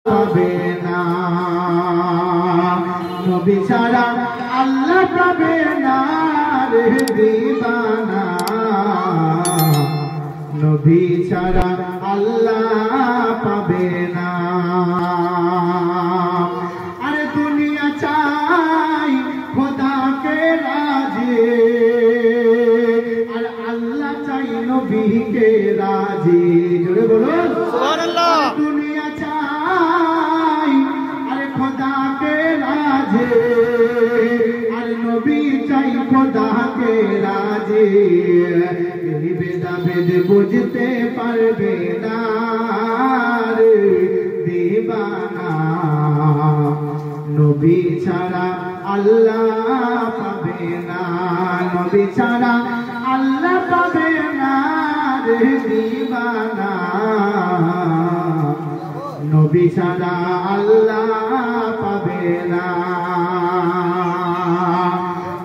পাবে না, নবী ছাড়া আল্লাহ পাবে না রে দিবানা, নবী ছাড়া আল্লাহ পাবে না। আরে দুনিয়া চাই খোদাকে রাজি, আর আল্লাহ চাই নবীকে রাজি। জোরে বলুন সুবহানাল্লাহ। দুনিয়া চাই আরে খোদাকে রাজি, আর নবী চাই খোদাকে রাজি। এই ভেদাভেদ বুঝতে পারবে না রে দিবানা, নবী ছাড়া আল্লাহ পাবে না, নবী ছাড়া আল্লাহ পাবে না রে দিবানা, নবী ছাড়া আল্লাহ পাবে না।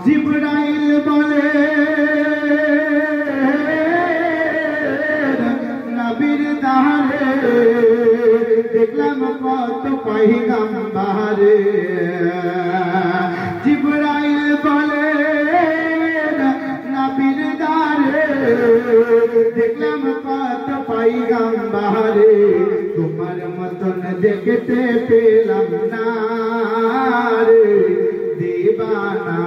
জিবরাইল বলে নবীর দারে দেখলাম কত পয়গম্বর, জিবরাইল বলে নবীর দারে দেখলাম কত পয়গম্বর, তোমার মতন দেখতে পেলাম না রে দিবানা,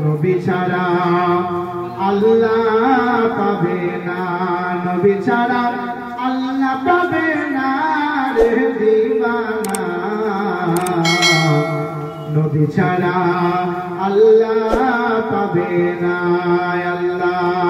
নবী ছাড়া আল্লাহ পাবে না, নবী ছাড়া আল্লাহ পাবে না রে দিবানা, নবী ছাড়া আল্লাহ পাবে না। আল্লাহ